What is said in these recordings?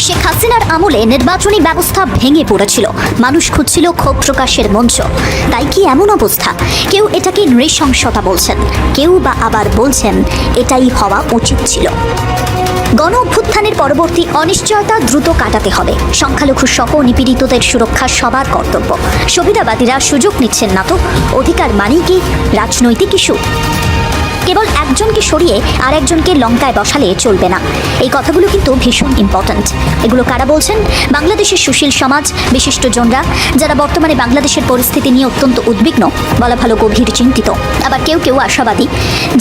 শেখ হাসিনার আমলে নির্বাচনী ব্যবস্থা ভেঙে পড়েছিল, মানুষ খুঁজছিল ক্ষোভ প্রকাশের মঞ্চ। তাই কি এমন অবস্থা? কেউ এটাকে নৃশংসতা বলছেন, কেউ বা আবার বলছেন এটাই হওয়া উচিত ছিল। গণ অভ্যুত্থানের পরবর্তী অনিশ্চয়তা দ্রুত কাটাতে হবে। সংখ্যালঘু সহ নিপীড়িতদের সুরক্ষা সবার কর্তব্য। সুবিধাবাদীরা সুযোগ নিচ্ছেন না তো। অধিকার মানেই কি রাজনৈতিক ইস্যু? কেবল একজনকে সরিয়ে আর একজনকে লঙ্কায় বসালে চলবে না। এই কথাগুলো কিন্তু ভীষণ ইম্পর্ট্যান্ট। এগুলো কারা বলছেন? বাংলাদেশের সুশীল সমাজ, বিশিষ্টজনরা, যারা বর্তমানে বাংলাদেশের পরিস্থিতি নিয়ে অত্যন্ত উদ্বিগ্ন, বলা ভালো গভীর চিন্তিত। আবার কেউ কেউ আশাবাদী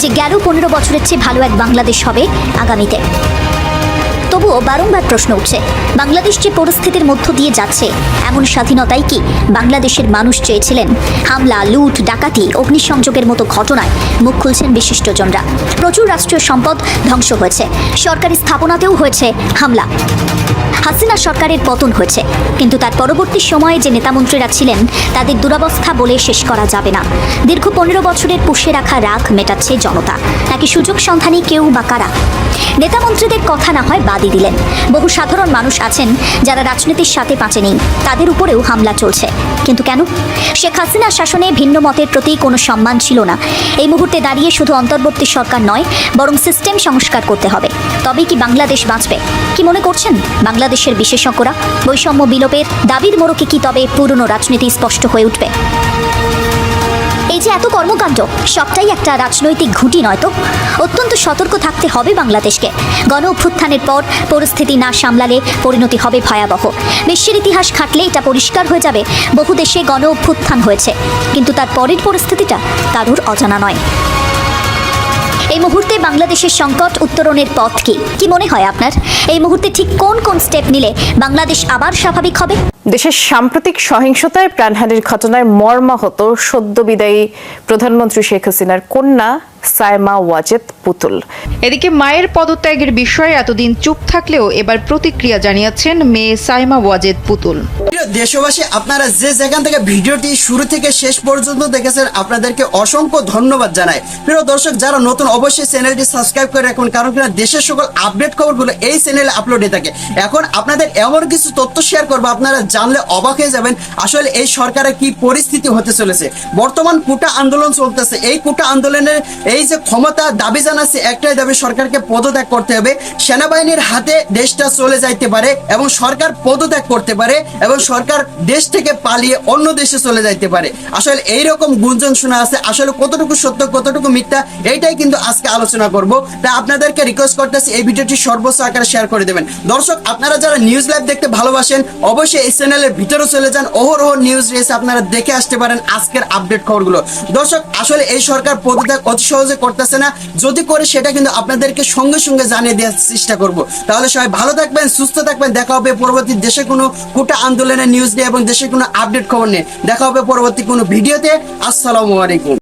যে গেল 15 বছরের চেয়ে ভালো এক বাংলাদেশ হবে আগামীতে। তবুও বারংবার প্রশ্ন উঠছে, বাংলাদেশ যে পরিস্থিতির মধ্য দিয়ে যাচ্ছে, এমন স্বাধীনতাই কি বাংলাদেশের মানুষ চেয়েছিলেন? হামলা, লুট, ডাকাতি, অগ্নিসংযোগের মতো ঘটনায় মুখ খুলছেন বিশিষ্টজনরা। প্রচুর রাষ্ট্রীয় সম্পদ ধ্বংস হয়েছে, সরকারি স্থাপনাতেও হয়েছে হামলা। হাসিনা সরকারের পতন হয়েছে, কিন্তু তার পরবর্তী সময়ে যে নেতামন্ত্রীরা ছিলেন তাদের দুরবস্থা বলে শেষ করা যাবে না। দীর্ঘ 15 বছরের পুষে রাখা রাগ মেটাচ্ছে জনতা, নাকি সুযোগ সন্ধানী কেউ বা কারা? নেতামন্ত্রীদের কথা না হয় বাদই দিলেন, বহু সাধারণ মানুষ আছেন যারা রাজনীতির সাথে পাঁচে নেই, তাদের উপরেও হামলা চলছে। কিন্তু কেন? শেখ হাসিনার শাসনে ভিন্ন মতের প্রতি কোনো সম্মান ছিল না। এই মুহূর্তে দাঁড়িয়ে শুধু অন্তর্বর্তী সরকার নয়, বরং সিস্টেম সংস্কার করতে হবে। তবেই কি বাংলাদেশ বাঁচবে? কি মনে করছেন বাংলাদেশের বিশেষজ্ঞরা? বৈষম্য বিলোপের দাবির মোড়কে কি তবে পুরনো রাজনীতি স্পষ্ট হয়ে উঠবে? এই যে এত কর্মকাণ্ড, সবটাই একটা রাজনৈতিক ঘুঁটি নয় তো? অত্যন্ত সতর্ক থাকতে হবে বাংলাদেশকে। গণ অভ্যুত্থানের পর পরিস্থিতি না সামলালে পরিণতি হবে ভয়াবহ। বিশ্বের ইতিহাস ঘাঁটলে এটা পরিষ্কার হয়ে যাবে, বহু দেশে গণ অভ্যুত্থান হয়েছে, কিন্তু তার পরের পরিস্থিতিটা কারোর অজানা নয়। এই মুহূর্তে বাংলাদেশের সংকট উত্তরণের পথ কি মনে হয় আপনার? এই মুহূর্তে ঠিক কোন কোন স্টেপ নিলে বাংলাদেশ আবার স্বাভাবিক হবে? দেশের সাম্প্রতিক সহিংসতায় প্রাণহানির ঘটনায় মর্মাহত সদ্য বিদায়ী প্রধানমন্ত্রী শেখ হাসিনার কন্যা সায়মা ওয়াজেদ পুতুল। এদিকে মায়ের পদত্যাগের বিষয়ে এতদিন চুপ থাকলেও এবার প্রতিক্রিয়া জানিয়েছেন মেয়ে সায়মা ওয়াজেদ পুতুল। দেশবাসী, আপনারা যে যেখান থেকে ভিডিওটি শুরু থেকে শেষ পর্যন্ত দেখেছেন, আপনাদেরকে অসংখ্য ধন্যবাদ জানাই। প্রিয় দর্শক, যারা নতুন অবশ্যই চ্যানেলটি সাবস্ক্রাইব করে রাখুন, কারণ কিনা দেশের সকল আপডেট খবরগুলো এই চ্যানেলে আপলোড হয়ে থাকে। এখন আপনাদের এমন কিছু তথ্য শেয়ার করবো, আপনারা জানলে অবাক হয়ে যাবেন আসলে এই সরকারের কি পরিস্থিতি হতে চলেছে। বর্তমান কোটা আন্দোলন চলতেছে। এই কোটা আন্দোলনের এই যে ক্ষমতা দাবি জানাচ্ছে, একটাই দাবি, সরকারকে পদত্যাগ করতে হবে। সেনাবাহিনীর হাতে দেশটা চলে যাইতে পারে এবং সরকার পদত্যাগ করতে পারে এবং সরকার দেশ থেকে পালিয়ে অন্য দেশে চলে যাইতে পারে। আসলে এইরকম গুঞ্জন শোনা আছে, আসলে কতটুকু সত্য কতটুকু মিথ্যা এইটাই কিন্তু আজকে আলোচনা করব। তাই আপনাদেরকে রিকোয়েস্ট করতেছি এই ভিডিওটি সর্বোচ্চ আকারে শেয়ার করে দেবেন। দর্শক, আপনারা যারা নিউজ লাইভ দেখতে ভালোবাসেন, অবশ্যই এই চ্যানেলের ভিতরে চলে যান। অহরহ নিউজ রয়েছে, আপনারা দেখে আসতে পারেন আজকের আপডেট খবরগুলো। দর্শক, আসলে এই সরকার পদত্যাগ অতি সহজে করতেছে না, যদি করে সেটা কিন্তু আপনাদেরকে সঙ্গে সঙ্গে জানিয়ে দেওয়ার চেষ্টা করব। তাহলে সবাই ভালো থাকবেন, সুস্থ থাকবেন। দেখা হবে পরবর্তী দেশে কোনো কোটা আন্দোলনের নিউজ নিয়ে এবং দেশে কোনো আপডেট খবর নিয়ে। দেখা হবে পরবর্তী কোনো ভিডিওতে। আসসালামু আলাইকুম।